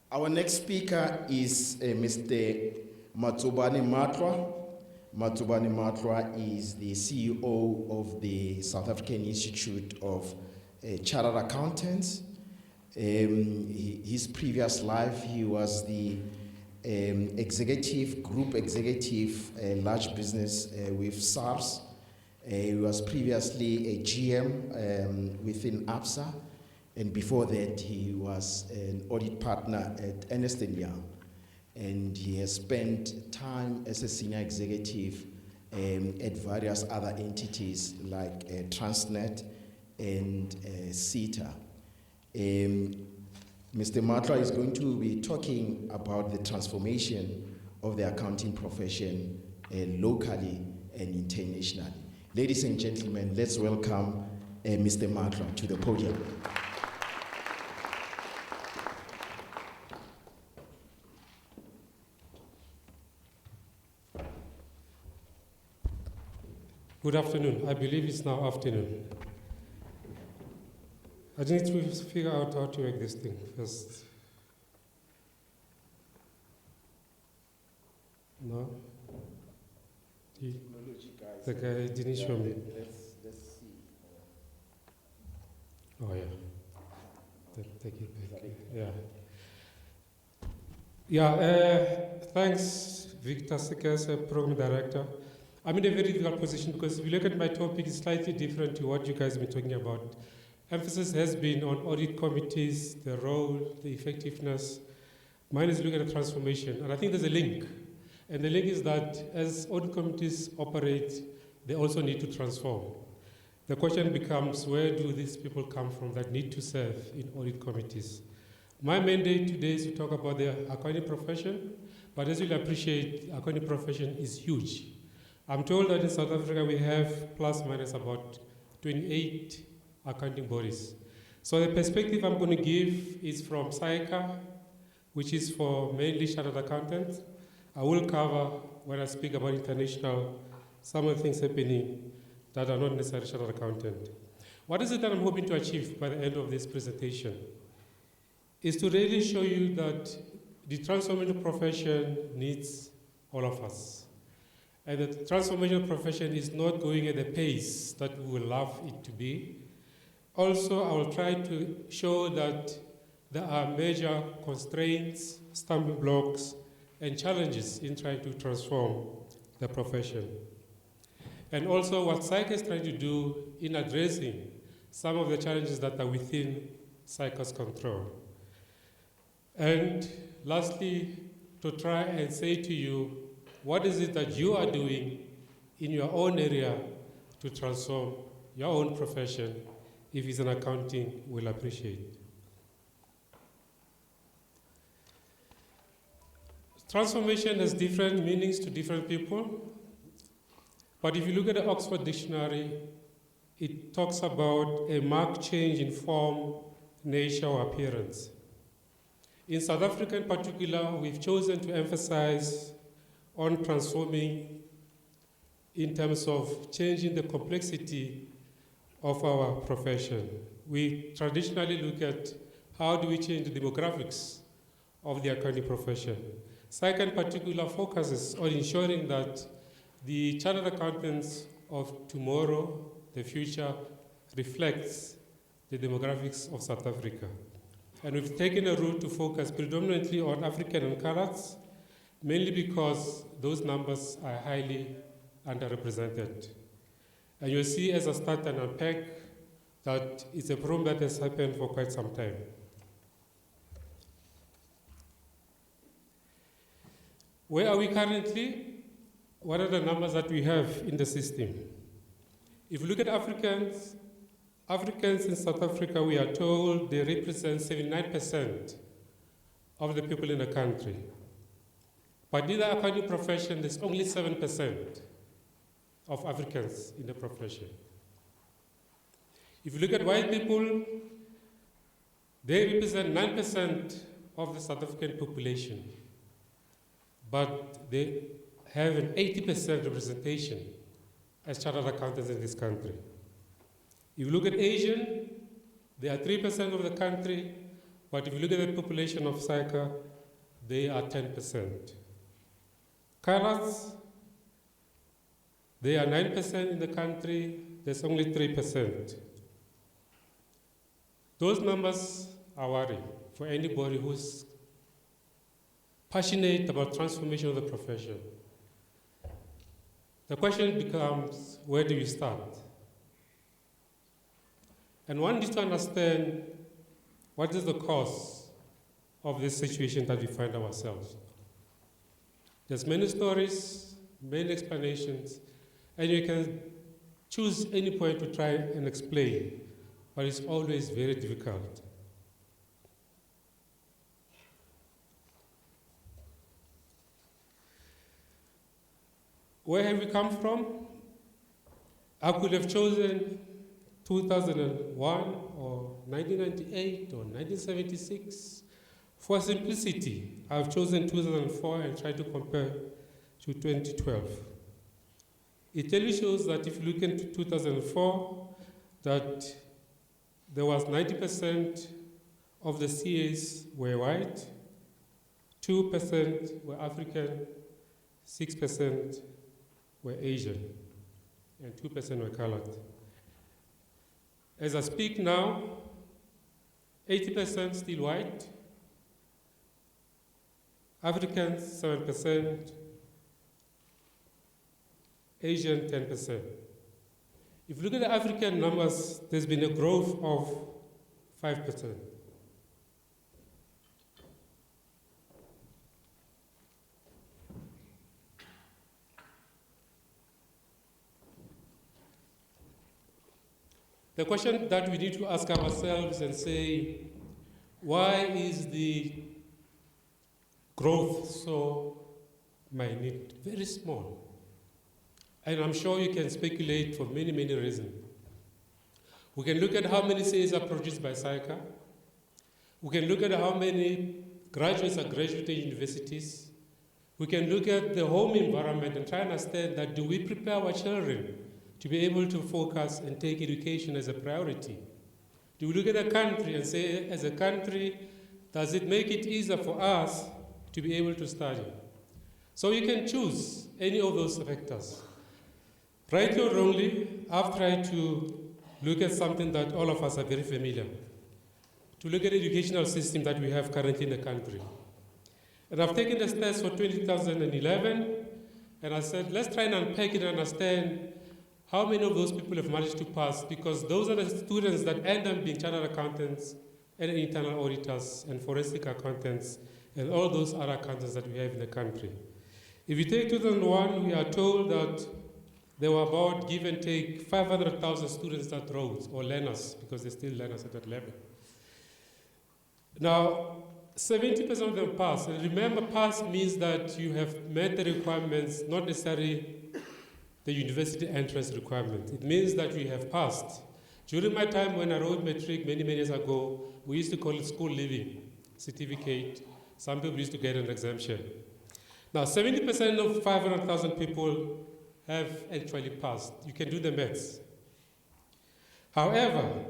Our next speaker is Mr. MATSOBANE MATLWA. MATSOBANE MATLWA is the CEO of the South African Institute of Chartered Accountants. His previous life, he was the group executive, large business with SARS. He was previously a GM within ABSA, and before that he was an audit partner at Ernst & Young. And he has spent time as a senior executive at various other entities like Transnet and CETA. Mr. Matla is going to be talking about the transformation of the accounting profession locally and internationally. Ladies and gentlemen, let's welcome Mr. Matla to the podium. Good afternoon. I believe it's now afternoon. I need to figure out how to make this thing first. No? The guy didn't show me. Let's see. Oh, yeah. Take it back. Yeah. Thanks, Victor Sekes, Program Director. I'm in a very difficult position because if you look at my topic, it's slightly different to what you guys have been talking about. Emphasis has been on audit committees, the role, the effectiveness. Mine is looking at transformation, and I think there's a link. And the link is that as audit committees operate, they also need to transform. The question becomes, where do these people come from that need to serve in audit committees? My mandate today is to talk about the accounting profession, but as you'll appreciate, the accounting profession is huge. I'm told that in South Africa we have plus minus about 28 accounting bodies. So the perspective I'm going to give is from SAICA, which is for mainly chartered accountants. I will cover, when I speak about international, some of the things happening that are not necessarily chartered accountant. What is it that I'm hoping to achieve by the end of this presentation? Is to really show you that the transformation profession needs all of us. And the transformation profession is not going at the pace that we would love it to be. Also, I will try to show that there are major constraints, stumbling blocks, and challenges in trying to transform the profession. And also what SAICA is trying to do in addressing some of the challenges that are within SAICA's control. And lastly, to try and say to you, what is it that you are doing in your own area to transform your own profession? If it's an accounting, we'll appreciate. Transformation has different meanings to different people. But if you look at the Oxford Dictionary, it talks about a marked change in form, nature, or appearance. In South Africa in particular, we've chosen to emphasize on transforming in terms of changing the complexity of our profession. We traditionally look at how do we change the demographics of the accounting profession. SAICA in particular focuses on ensuring that the chartered accountants of tomorrow, the future, reflects the demographics of South Africa. And we've taken a route to focus predominantly on African and colours, mainly because those numbers are highly underrepresented. And you'll see as I start and unpack that it's a problem that has happened for quite some time. Where are we currently? What are the numbers that we have in the system? If you look at Africans in South Africa, we are told they represent 79% of the people in the country. But in the accounting profession, there's only 7% of Africans in the profession. If you look at white people, they represent 9% of the South African population, but they have an 80% representation as chartered accountants in this country. If you look at Asian, they are 3% of the country, But if you look at the population of SAICA, they are 10%. Colors, they are 9% in the country, there's only 3%. Those numbers are worrying for anybody who's passionate about transformation of the profession. The question becomes, where do you start? And one needs to understand what is the cause of this situation that we find ourselves. There's many stories, many explanations, and you can choose any point to try and explain, but it's always very difficult. Where have we come from? I could have chosen 2001 or 1998 or 1976. For simplicity, I've chosen 2004 and tried to compare to 2012. It clearly shows that if you look into 2004, that there was 90% of the CAs were white, 2% were African, 6% were Asian, and 2% were colored. As I speak now, 80% still white, Africans 7%, Asian 10%. If you look at the African numbers, there's been a growth of 5%. The question that we need to ask ourselves and say, why is the growth so minute, very small? And I'm sure you can speculate for many, many reasons. We can look at how many CAs are produced by SAICA. We can look at how many graduates are graduating universities. We can look at the home environment and try and understand that, do we prepare our children to be able to focus and take education as a priority? Do we look at the country and say, as a country, does it make it easier for us to be able to study? So you can choose any of those factors. Rightly or wrongly, I've tried to look at something that all of us are very familiar, to look at the educational system that we have currently in the country. And I've taken the stats for 2011, and I said, let's try and unpack it and understand how many of those people have managed to pass, because those are the students that end up being chartered accountants and internal auditors and forensic accountants and all those other accountants that we have in the country. If you take 2001, we are told that there were about, give and take, 500,000 students that wrote, or learners, because they're still learners at that level. Now, 70% of them pass. And remember, pass means that you have met the requirements, not necessarily the university entrance requirement. It means that you have passed. During my time when I wrote matric many years ago, we used to call it school leaving certificate. Some people used to get an exemption. Now, 70% of 500,000 people have actually passed. You can do the maths. However,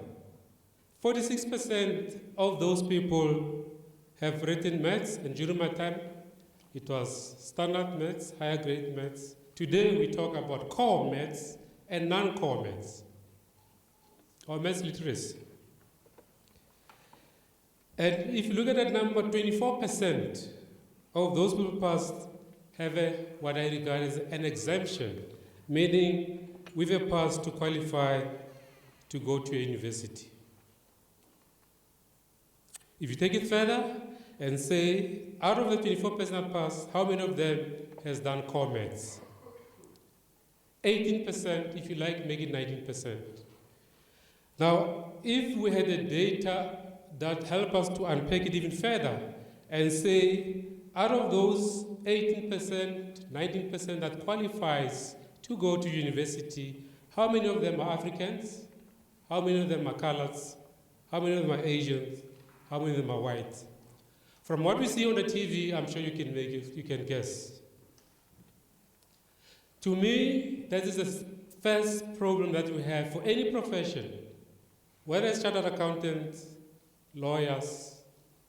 46% of those people have written maths, and during my time, it was standard maths, higher grade maths. Today, we talk about core maths and non-core maths, or maths literacy. And if you look at that number, 24% of those people passed have what I regard as an exemption, meaning with a pass to qualify to go to a university. If you take it further and say, out of the 24% passed, how many of them has done core maths? 18%, if you like, make it 19%. Now, if we had the data that help us to unpack it even further and say, out of those 18%, 19% that qualifies to go to university, how many of them are Africans? How many of them are coloreds? How many of them are Asians? How many of them are white? From what we see on the TV, I'm sure you can guess. To me, that is the first problem that we have for any profession, whether it's chartered accountants, lawyers,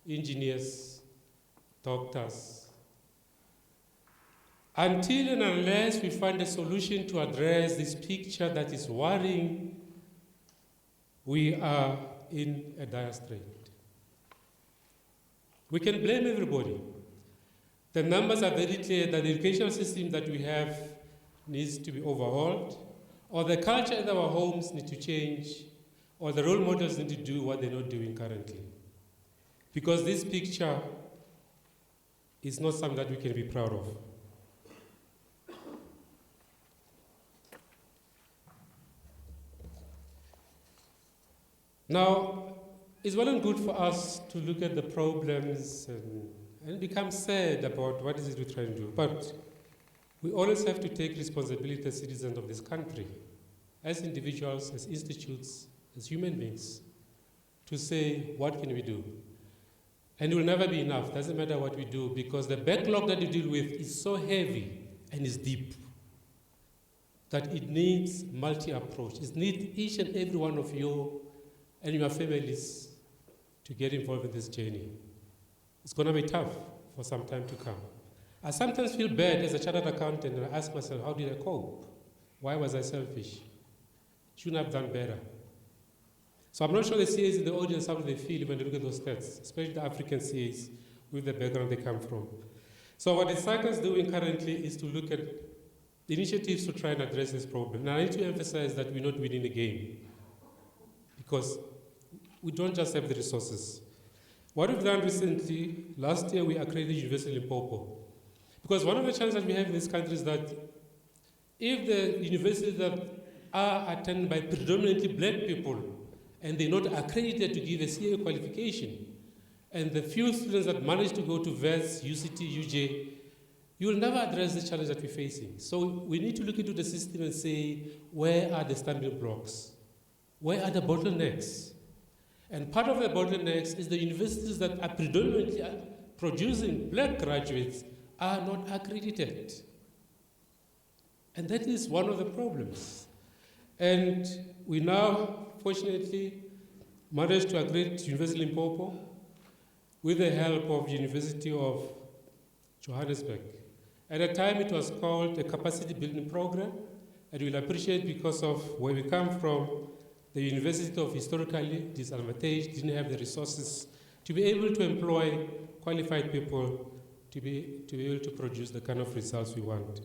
engineers, doctors. Until and unless we find a solution to address this picture that is worrying, we are in a dire strait. We can blame everybody. The numbers are very clear that the educational system that we have needs to be overhauled, or the culture in our homes needs to change, or the role models need to do what they're not doing currently. Because this picture is not something that we can be proud of. Now, it's well and good for us to look at the problems and become sad about what is it we're trying to do. But we always have to take responsibility as citizens of this country, as individuals, as institutes, as human beings, to say, what can we do? And it will never be enough. Doesn't matter what we do, because the backlog that you deal with is so heavy and is deep that it needs multi-approach. It needs each and every one of you and your families to get involved in this journey. It's going to be tough for some time to come. I sometimes feel bad as a chartered accountant, and I ask myself, how did I cope? Why was I selfish? Shouldn't I have done better? So I'm not sure the CAs in the audience, how do they feel when they look at those stats, especially the African CAs with the background they come from. So what the cycle is doing currently is to look at initiatives to try and address this problem. And I need to emphasize that we're not winning the game, because we don't just have the resources. What we've done recently, last year we accredited University in Limpopo. Because one of the challenges that we have in this country is that if the universities that are attended by predominantly black people and they're not accredited to give a CA qualification, and the few students that manage to go to VETS, UCT, UJ, you will never address the challenge that we're facing. So we need to look into the system and say, where are the stumbling blocks? Where are the bottlenecks? And part of the bottlenecks is the universities that are predominantly producing black graduates are not accredited. And that is one of the problems. And we now, fortunately, managed to accredit University of Limpopo with the help of University of Johannesburg. At the time, it was called a capacity building program, and you'll appreciate because of where we come from, the university of historically disadvantaged didn't have the resources to be able to employ qualified people to be able to produce the kind of results we want.